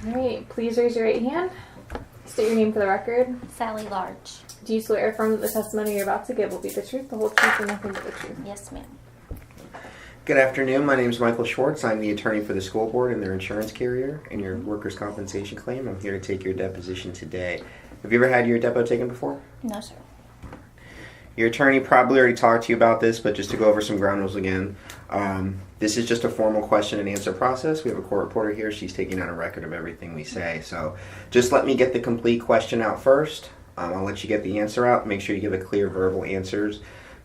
All right, please raise your right hand. State your name for the record. Sally Large. Do you swear or affirm that the testimony you're about to give will be the truth, the whole truth, and nothing but the truth? Yes, ma'am. Good afternoon. My name is Michael Schwartz. I'm the attorney for the school board and their insurance carrier and your workers' compensation claim. I'm here to take your deposition today. Have you ever had your depo taken before? No, sir. Your attorney probably already talked to you about this, but just to go over some ground rules again, this is just a formal question and answer process. We have a court reporter here. She's taking out a record of everything we say. So just let me get the complete question out first. I'll let you get the answer out. Make sure you give a clear verbal answers.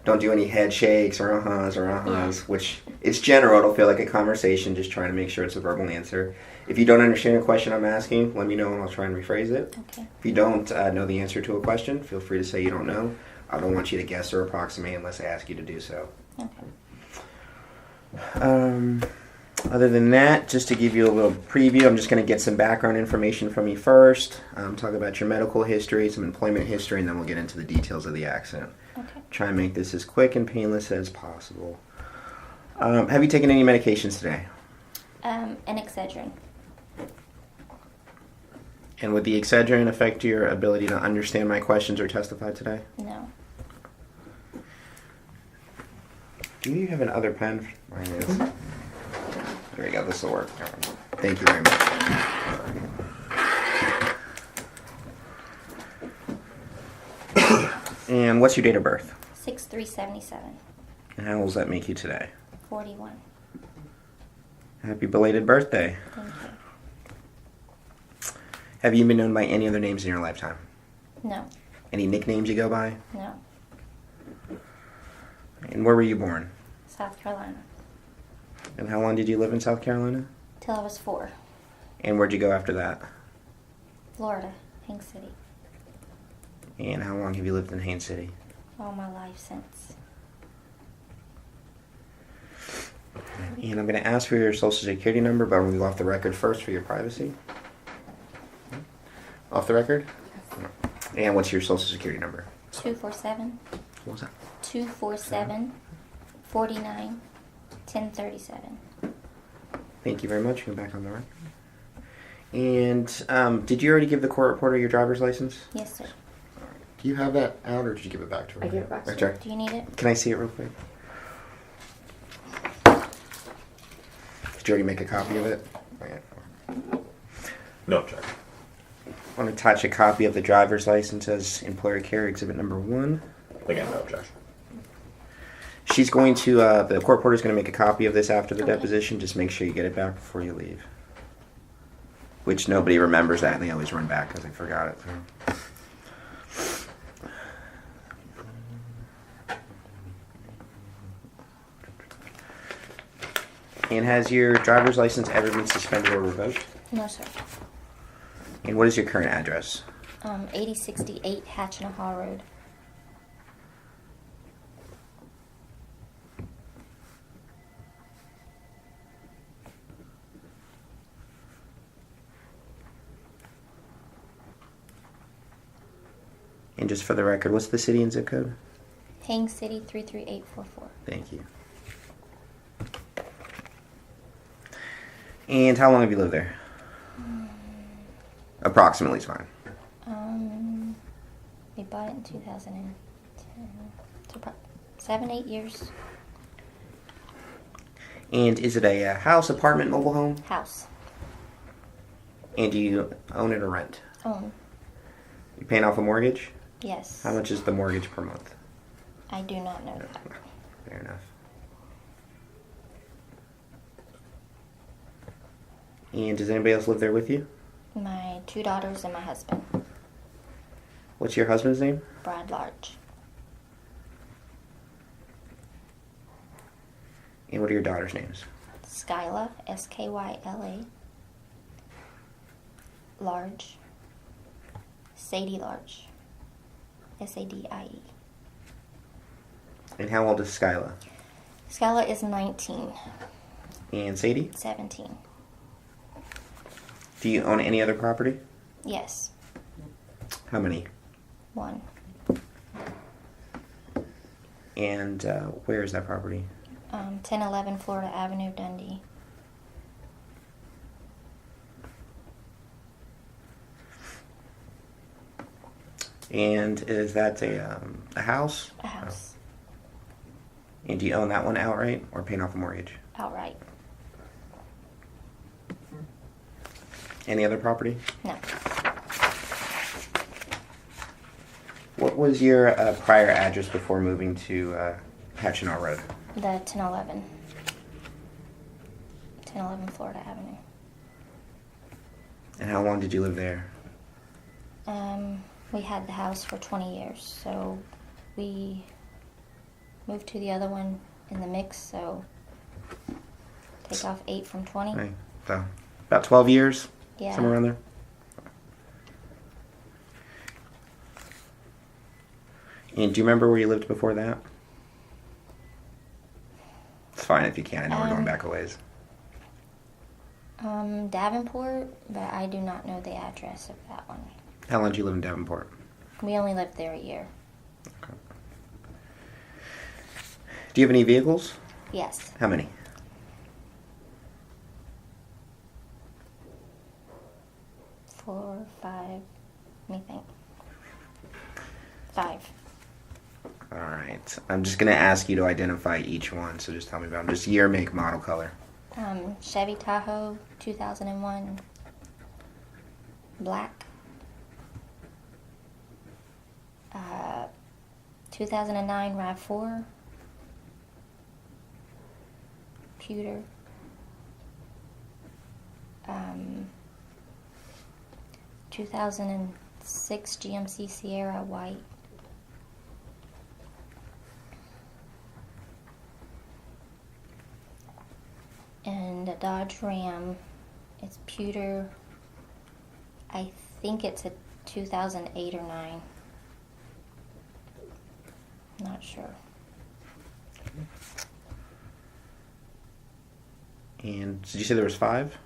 Don't do any head shakes or uh-hus, which it's general. It'll feel like a conversation. Just try to make sure it's a verbal answer. If you don't understand a question I'm asking, let me know and I'll try and rephrase it. Okay. If you don't know the answer to a question, feel free to say you don't know. I don't want you to guess or approximate unless I ask you to do so. Okay. Other than that, just to give you a little preview, I'm just going to get some background information from you first, talk about your medical history, some employment history, and then we'll get into the details of the accident. Okay. Try and make this as quick and painless as possible. Have you taken any medications today? An Excedrin. And would the Excedrin affect your ability to understand my questions or testify today? No. Do you have another pen? Mine is. There we go. This will work. Thank you very much. And what's your date of birth? 6/3/77. And how old does that make you today? 41. Happy belated birthday. Thank you. Have you been known by any other names in your lifetime? No. Any nicknames you go by? No. And where were you born? South Carolina. And how long did you live in South Carolina? Till I was 4. And where'd you go after that? Florida. Haines City. And how long have you lived in Haines City? All my life since. And I'm going to ask for your social security number, but I'm going to go off the record first for your privacy. Off the record? And what's your social security number? 247. What was that? 247 49 1037. Thank you very much. Go back on the record. And did you already give the court reporter your driver's license? Yes, sir. Do you have that out, or did you give it back to her? I gave it back to her. Okay. Do you need it? Can I see it real quick? Did you already make a copy of it? No check. I want to attach a copy of the driver's license as employer care exhibit number 1. Again, no objection. She's going to, the court reporter is going to make a copy of this after the Okay. deposition. Just make sure you get it back before you leave. Which nobody remembers that, and they always run back because they forgot it. And has your driver's license ever been suspended or revoked? No, sir. And what is your current address? 8068 Hatchinahaw Road. And just for the record, what's the city and zip code? Haines City 33844. Thank you. And how long have you lived there? Approximately is fine. We bought it in 2010. So about 7-8 years. And is it a house, apartment, mobile home? House. And do you own it or rent? Own. You paying off a mortgage? Yes. How much is the mortgage per month? I do not know that. Fair enough. And does anybody else live there with you? My 2 daughters and my husband, What's your husband's name? Brad Large. And what are your daughters' names? Skyla, Skyla. Large. Sadie Large. Sadie. And how old is Skyla? Skyla is 19. And Sadie? 17. Do you own any other property? Yes. How many? 1. And where is that property? 1011 Florida Avenue, Dundee. And is that a house? A house. And do you own that one outright or paying off a mortgage? Outright. Any other property? No. What was your prior address before moving to Hatchinall Road? The 1011. 1011 Florida Avenue. And how long did you live there? We had the house for 20 years, so we moved to the other one in the mix, so take off 8 from 20. Okay. So about 12 years? Yeah. Somewhere around there? And do you remember where you lived before that? It's fine if you can't. I know we're going back a ways. Davenport, but I do not know the address of that one. How long did you live in Davenport? We only lived there a year. Okay. Do you have any vehicles? Yes. How many? Four, five, let me think. 5. All right. I'm just going to ask you to identify each one, so just tell me about them. Just year, make, model, color. Chevy Tahoe, 2001, black. 2009 RAV4, pewter. 2006 GMC Sierra, white. And a Dodge Ram. It's pewter. I think it's a 2008 or 9. Not sure. And did you say there was 5?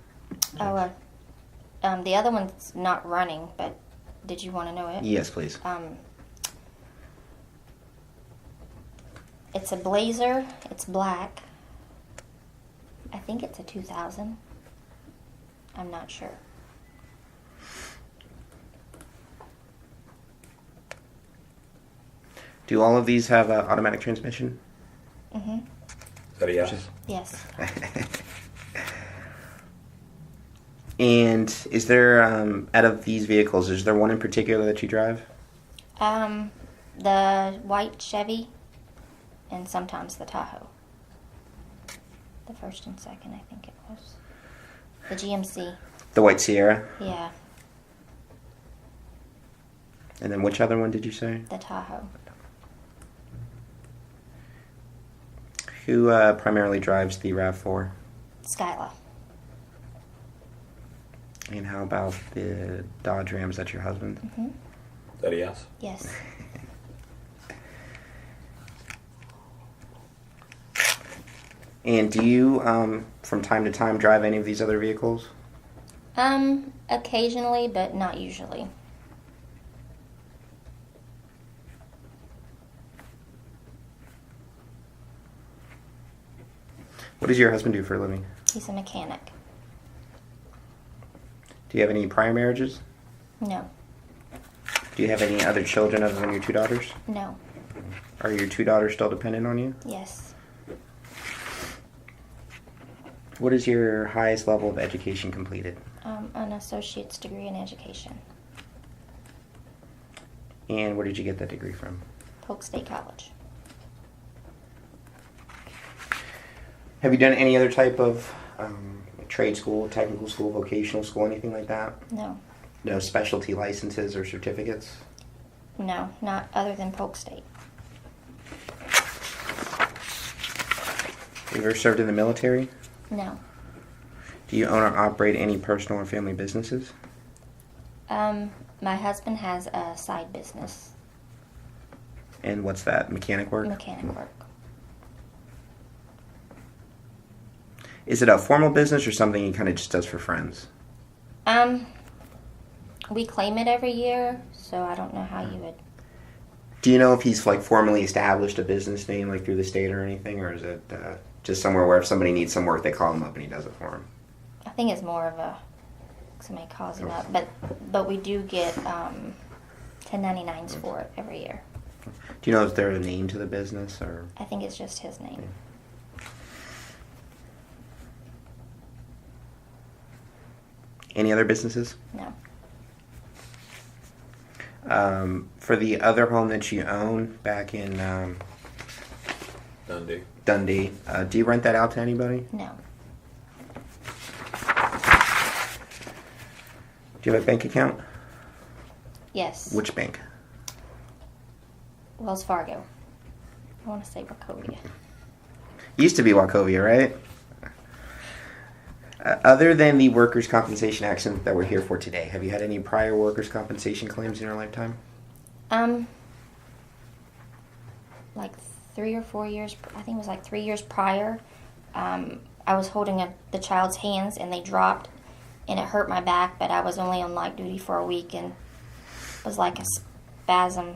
Oh, the other one's not running, but did you want to know it? Yes, please. It's a Blazer. It's black. I think it's a 2000. I'm not sure. Do all of these have automatic transmission? Mm-hmm. Is that a yes? Yes. And is there, out of these vehicles, is there one in particular that you drive? The white Chevy and sometimes the Tahoe. The first and second, I think it was. The GMC. The white Sierra? Yeah, And then which other one did you say? the Tahoe. Who primarily drives the RAV4? Skyla. And how about the Dodge Ram? Is that your husband? Mm-hmm. Is that a yes? Yes. And do you, from time to time, drive any of these other vehicles? Occasionally, but not usually. What does your husband do for a living? He's a mechanic. Do you have any prior marriages? No. Do you have any other children other than your 2 daughters? No. Are your 2 daughters still dependent on you? Yes. What is your highest level of education completed? An associate's degree in education. And where did you get that degree from? Polk State College. Have you done any other type of trade school, technical school, vocational school, anything like that? No. No specialty licenses or certificates? No, not other than Polk State. Have you ever served in the military? No. Do you own or operate any personal or family businesses? My husband has a side business. And what's that? Mechanic work? Mechanic work. Is it a formal business or something he kind of just does for friends? We claim it every year, so I don't know how you would. Do you know if he's like formally established a business name like through the state or anything, or is it just somewhere where if somebody needs some work they call him up and he does it for them? I think it's more of a somebody calls him up, but we do get 1099s for it every year. Do you know if there's a name to the business or? I think it's just his name. Any other businesses? No. For the other home that you own back in Dundee. Do you rent that out to anybody? No. Do you have a bank account? Yes. Which bank? Wells Fargo. I want to say Wachovia. Used to be Wachovia, right? Other than the workers' compensation accident that we're here for today, have you had any prior workers' compensation claims in your lifetime? Like 3 or 4 years, I think it was like 3 years prior, I was holding the child's hands and they dropped and it hurt my back, but I was only on light duty for a week and it was like a spasm.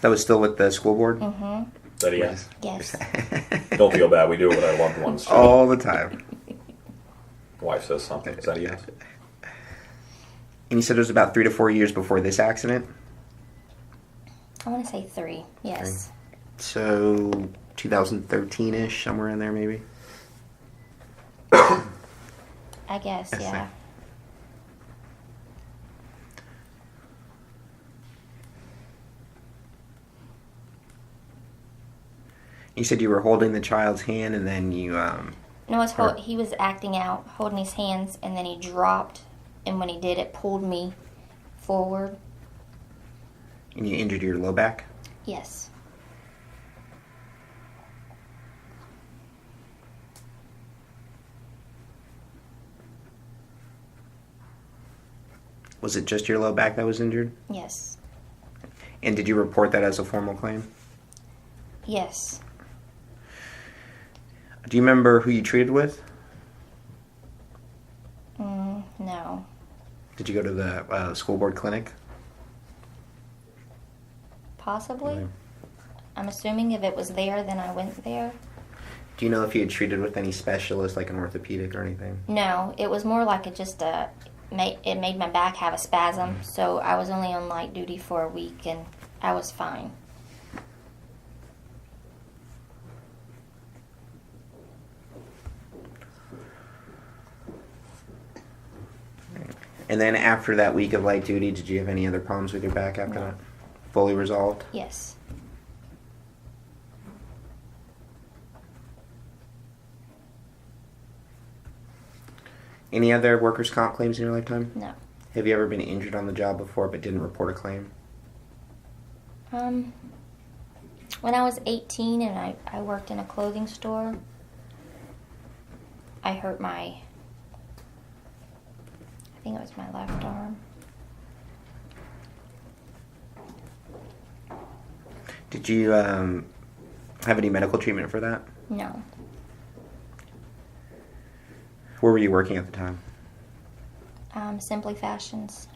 That was still with the school board? Mm-hmm. Is that a yes? Yes. Don't feel bad. We do it with our loved ones too. All the time. Wife says something. Is that a yes? And you said it was about 3 to 4 years before this accident? I want to say 3, yes. So 2013-ish, somewhere in there maybe? I guess, yeah. You said you were holding the child's hand and then you... No, he was acting out, holding his hands, and then he dropped, and when he did, it pulled me forward. And you injured your low back? Yes. Was it just your low back that was injured? Yes. And did you report that as a formal claim? Yes. Do you remember who you treated with? No. Did you go to the school board clinic? Possibly. Yeah. I'm assuming if it was there, then I went there. Do you know if you had treated with any specialist, like an orthopedic or anything? No, it was more like it made my back have a spasm, so I was only on light duty for a week, and I was fine. And then after that week of light duty, did you have any other problems with your back after No. that? Fully resolved? Yes. Any other workers' comp claims in your lifetime? No. Have you ever been injured on the job before but didn't report a claim? When I was 18 and I worked in a clothing store, I hurt I think it was my left arm. Did you have any medical treatment for that? No. Where were you working at the time? Simply Fashions.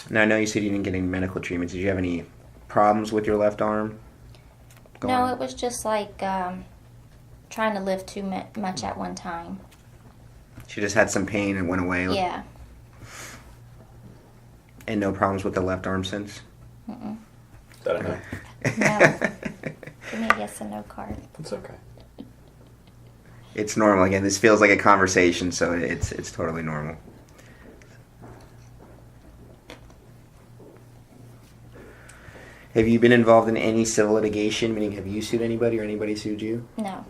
Now, I know you said you didn't get any medical treatment. Did you have any problems with your left arm? Go No, on. it was just like trying to lift too much at one time. She just had some pain and went away? Yeah. And no problems with the left arm since? Mm-mm. Is that a no? No. Give me a yes and no card. It's okay. It's normal. Again, this feels like a conversation, so it's totally normal. Have you been involved in any civil litigation? Meaning, have you sued anybody or anybody sued you? No.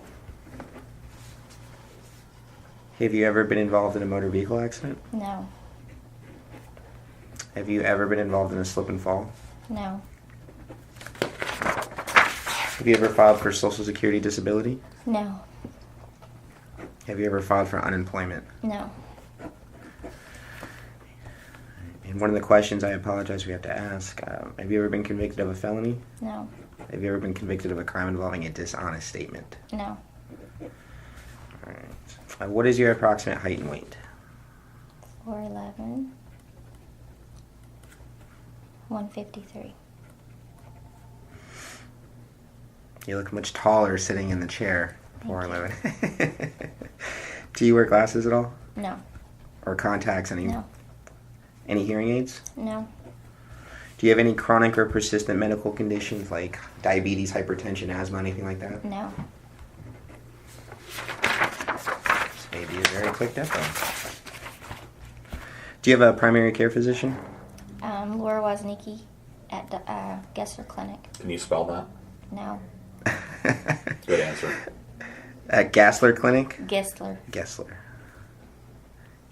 Have you ever been involved in a motor vehicle accident? No. Have you ever been involved in a slip and fall? No. Have you ever filed for Social Security disability? No. Have you ever filed for unemployment? No. And one of the questions, I apologize, we have to ask, have you ever been convicted of a felony? No. Have you ever been convicted of a crime involving a dishonest statement? No. All right. What is your approximate height and weight? 4'11". 153. You look much taller sitting in the chair. 4'11". Do you wear glasses at all? No. or contacts? No. Any hearing aids? No. Do you have any chronic or persistent medical conditions like diabetes, hypertension, asthma, anything like that? No. This may be a very quick depo. Do you have a primary care physician? Laura Woznicki at the Gessler Clinic. Can you spell that? No. Good answer. At Gassler Clinic? Gessler. Gessler.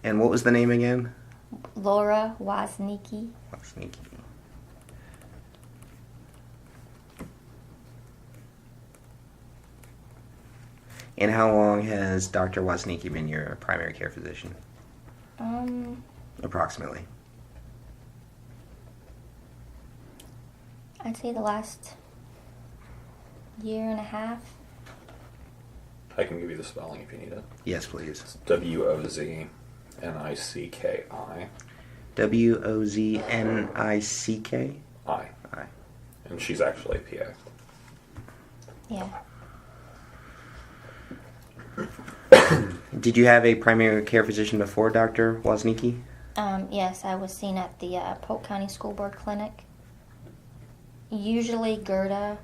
And what was the name again? Laura Woznicki. Sneaky. And how long has Dr. Woznicki been your primary care physician? Approximately. I'd say the last year and a half. I can give you the spelling if you need it. Yes, please. It's Woznicki. Woznicky. I. Aye. And she's actually a PA. Yeah. Did you have a primary care physician before Dr. Woznicki? Yes, I was seen at the Polk County School Board Clinic. Usually Gerda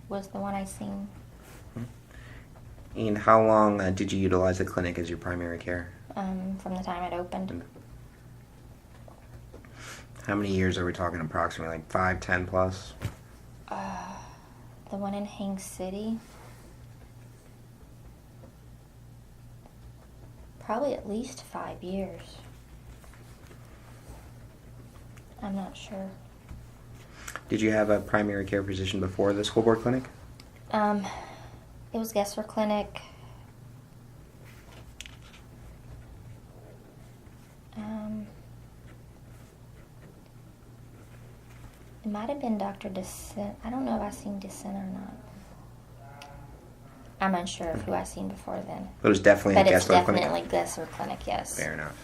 was the one I seen. And how long did you utilize the clinic as your primary care? From the time it opened. How many years are we talking approximately? Like 5, 10 plus? The one in Haines City. Probably at least 5 years. I'm not sure. Did you have a primary care physician before the school board clinic? It was Gessler Clinic. It might have been Dr. Descent. I don't know if I seen Descent or not. I'm unsure of who I seen before then. It was definitely But a it's Gessler clinic. definitely Gessler Clinic, yes. Fair enough.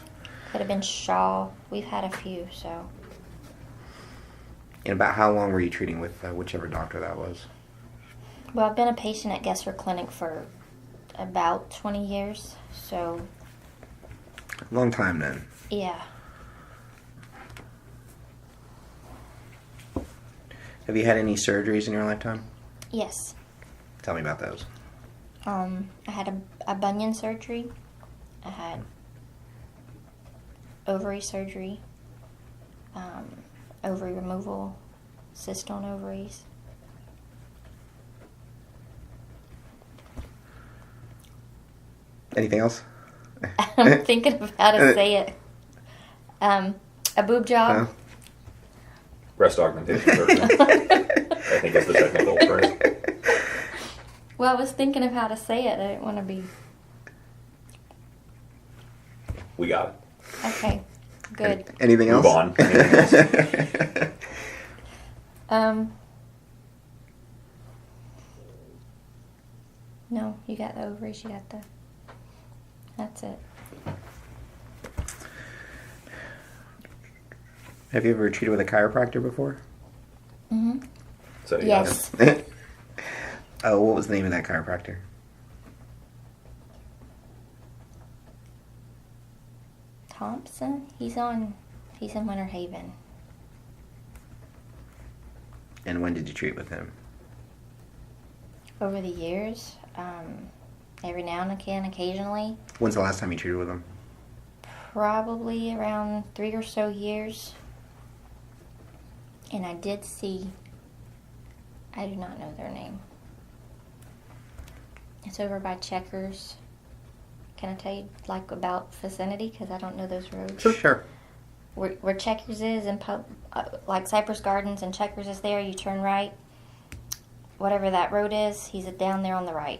Could have been Shaw. We've had a few, so. And about how long were you treating with whichever doctor that was? Well, I've been a patient at Gessler Clinic for about 20 years, so Long time then. yeah. Have you had any surgeries in your lifetime? Yes. Tell me about those. I had a bunion surgery. I had ovary surgery, ovary removal, cyst on ovaries. Anything else? I'm thinking of how to say it. A boob job. Huh? Breast augmentation surgery. I think is the technical phrase. Well, I was thinking of how to say it. I didn't want to be. We got it. Okay, good. Anything Move else? on. Anything else? No, you got the ovaries. You got the. That's it. Have you ever treated with a chiropractor before? Mhm. So, yeah. Yes. Oh, what was the name of that chiropractor? Thompson. He's in Winter Haven. And when did you treat with him? Over the years, every now and again, occasionally, When's the last time you treated with him? probably around 3 or so years. And I did see. I do not know their name. It's over by Checkers. Can I tell you about vicinity? Because I don't know those roads. Sure. Where Checkers is and like Cypress Gardens and Checkers is there, you turn right. Whatever that road is, he's down there on the right.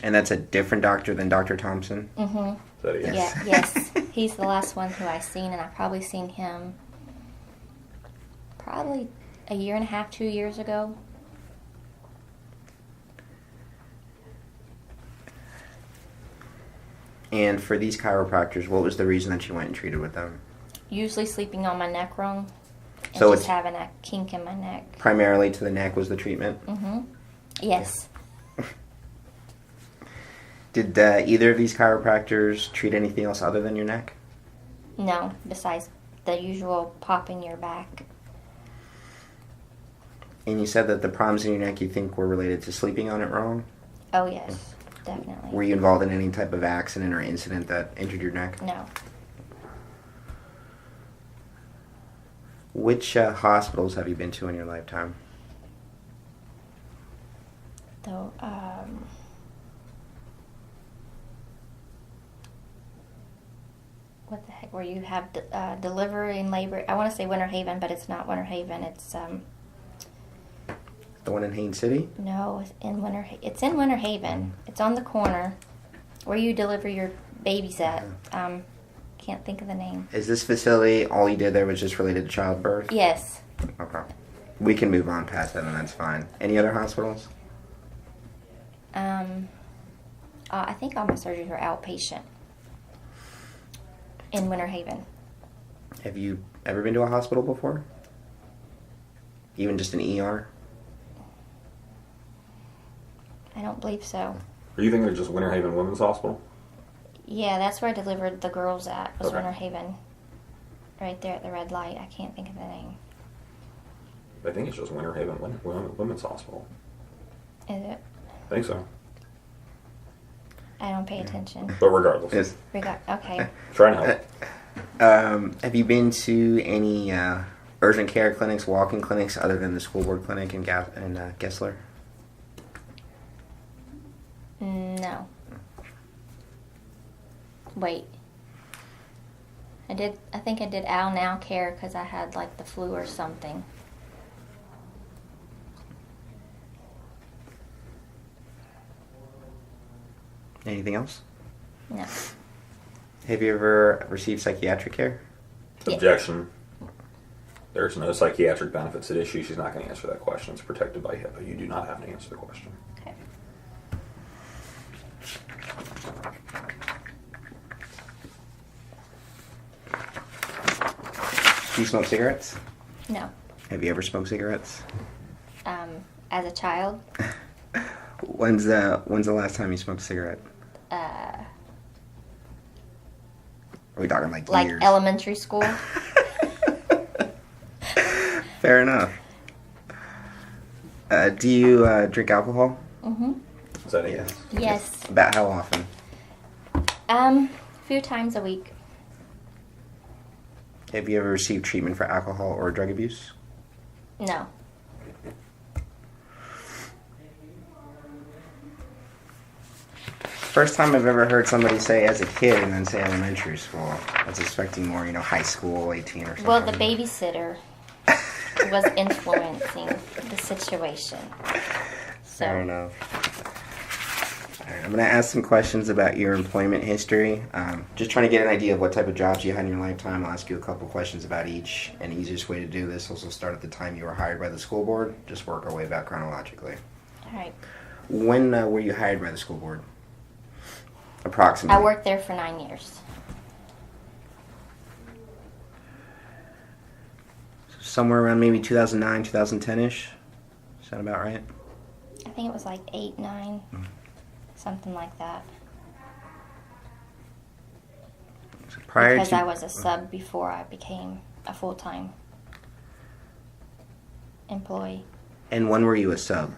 And that's a different doctor than Dr. Thompson? Mm-hmm. Is that a yes? Yes. Yeah, yes. He's the last one who I seen, and I probably seen him probably a year and a half, 2 years ago. And for these chiropractors, what was the reason that you went and treated with them? Usually sleeping on my neck rung and So just it's- having a kink in my neck. Primarily to the neck was the treatment? Mm-hmm. Yes. Did either of these chiropractors treat anything else other than your neck? No, besides the usual pop in your back. And you said that the problems in your neck you think were related to sleeping on it wrong. Oh yes, definitely. Were you involved in any type of accident or incident that injured your neck? No. Which hospitals have you been to in your lifetime? Though, what the heck? Where you have delivery and labor? I want to say Winter Haven, but it's not Winter Haven. It's The one in Haines City? no, it's in Winter Haven. It's on the corner where you deliver your babies at. Can't think of the name. Is this facility, all you did there was just related to childbirth? Yes. Okay. We can move on past that and that's fine. Any other hospitals? I think all my surgeries were outpatient in Winter Haven. Have you ever been to a hospital before? Even just an ER? I don't believe so. Are you thinking of just Winter Haven Women's Hospital? Yeah, that's where I delivered the girls at, was Okay. Winter Haven. Right there at the red light. I can't think of the name. I think it's just Winter Haven Women's Hospital. Is it? I think so. I don't pay attention. But regardless, Yes. Okay. trying to help. Have you been to any urgent care clinics, walk-in clinics, other than the school board clinic in Gessler? No. Wait. I think I did Al Now Care because I had like the flu or something. Anything else? No. Have you ever received psychiatric care? Yeah. Objection. There's no psychiatric benefits at issue. She's not going to answer that question. It's protected by HIPAA. You do not have to answer the question. Okay. Do you smoke cigarettes? No. Have you ever smoked cigarettes? As a child, When's the last time you smoked a cigarette? Are we talking like years? elementary school. Fair enough. Do you drink alcohol? Is that a yes? Yes. About how often? A few times a week. Have you ever received treatment for alcohol or drug abuse? No. First time I've ever heard somebody say as a kid and then say elementary school. I was expecting more, high school, 18 or something. Well, the babysitter was influencing the situation. So, Fair enough. All right, I'm going to ask some questions about your employment history. Just trying to get an idea of what type of jobs you had in your lifetime. I'll ask you a couple questions about each. And the easiest way to do this is to start at the time you were hired by the school board. Just work our way back chronologically. all right. When were you hired by the school board? Approximately. I worked there for 9 years. Somewhere around maybe 2009, 2010-ish. Sound about right? I think it was like 8, 9, something like that. So prior Because to, I was a sub before I became a full-time employee. And when were you a sub?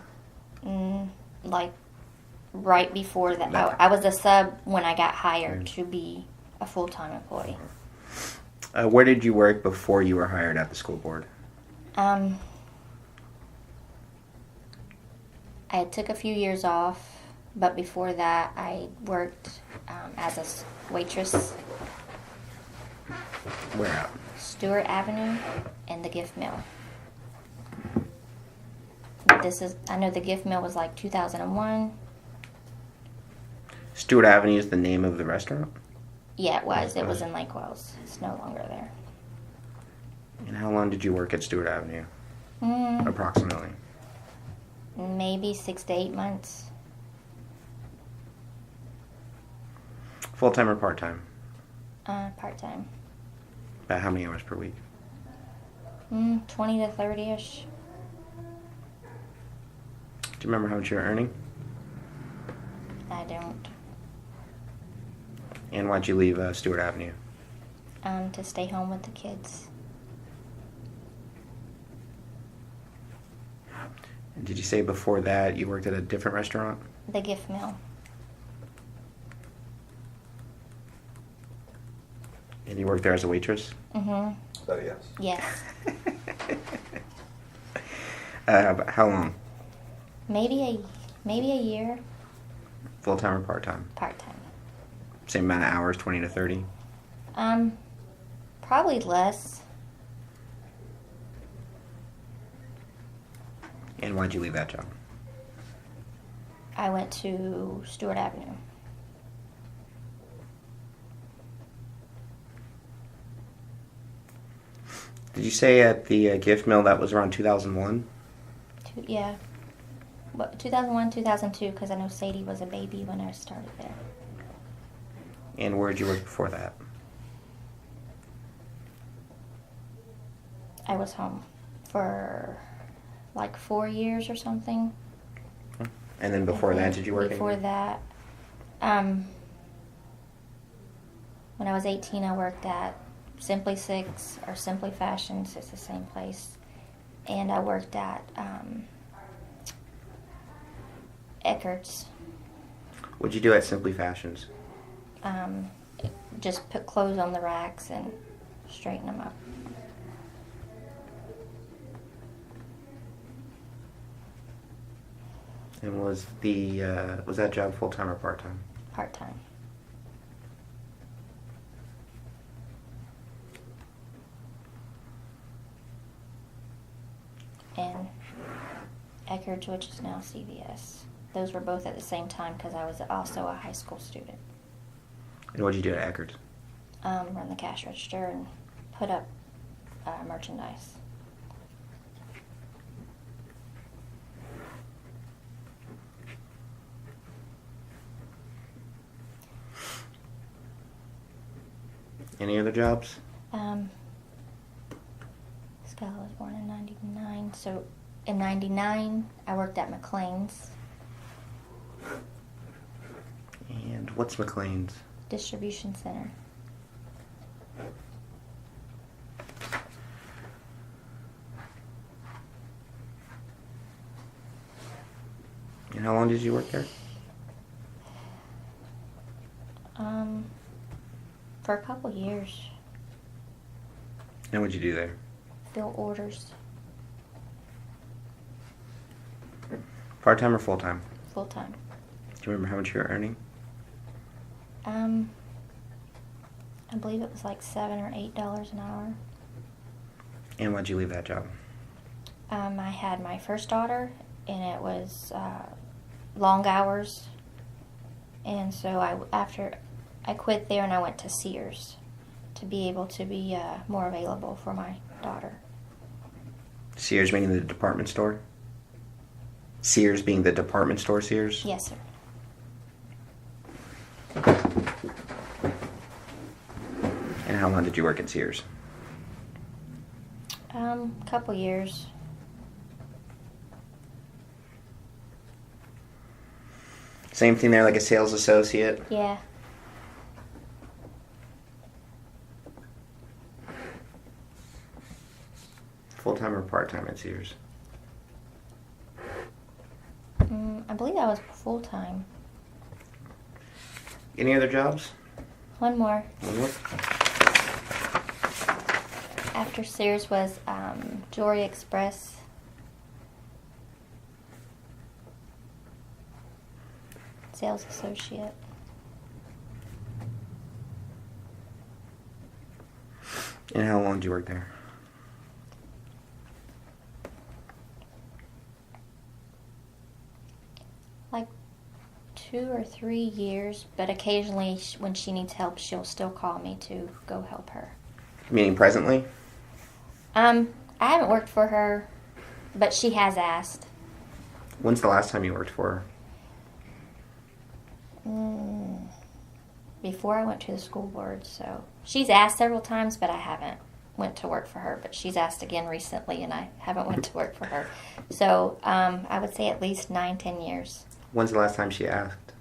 Like right before that. That- I was a sub when I got hired to be a full-time employee. Where did you work before you were hired at the school board? I took a few years off, but before that I worked as a waitress, Where at? Stewart Avenue and the Gift Mill. I know the Gift Mill was like 2001. Stewart Avenue is the name of the restaurant? Yeah, it was. It was in Lake Wells. It's no longer there. And how long did you work at Stewart Avenue? Approximately. Maybe 6 to 8 months. Full-time or part-time? Part-time. About how many hours per week? 20 to 30-ish. Do you remember how much you were earning? I don't. And why'd you leave Stewart Avenue? to stay home with the kids. And did you say before that you worked at a different restaurant? The gift mill. And you worked there as a waitress? Mm-hmm. Is that a yes? Yes. How long? Maybe a year. Full-time or part-time? Part-time. Same amount of hours, 20 to 30? Probably less. And why'd you leave that job? I went to Stewart Avenue. Did you say at the gift mill that was around 2001? Yeah. But 2001, 2002, because I know Sadie was a baby when I started there. And where did you work before that? I was home for like 4 years or something. And then before that, did you work Before anywhere? that, when I was 18, I worked at Simply Six or Simply Fashions. It's the same place. And I worked at Eckert's. What'd you do at Simply Fashions? Just put clothes on the racks and straighten them up. And was that job full-time or part-time? Part-time. And Eckert's, which is now CVS. Those were both at the same time because I was also a high school student. And what'd you do at Eckerd? Run the cash register and put up merchandise. Any other jobs? Scott was born in 99, so in 99 I worked at McLean's And what's McLean's? distribution center. And how long did you work there? For a couple years. And what'd you do there? Fill orders Part-time or full-time? full time. Do you remember how much you were earning? I believe it was like $7 or $8 an hour. And why'd you leave that job? I had my first daughter, and it was long hours, and so after I quit there and I went to Sears to be able to be more available for my daughter. Sears meaning the department store? Sears being the department store Sears? Yes, sir. And how long did you work at Sears? Couple years. Same thing there, like a sales associate? Yeah. Full-time or part-time at Sears? I believe I was full time. Any other jobs? One more. One more? After Sears was Jewelry Express. Sales associate. And how long did you work there? Like 2 or 3 years, but occasionally when she needs help, she'll still call me to go help her. Meaning presently? I haven't worked for her, but she has asked. When's the last time you worked for her? Before I went to the school board, so she's asked several times, but I haven't went to work for her. But she's asked again recently, and I haven't went to work for her. So I would say at least 9-10 years. When's the last time she asked?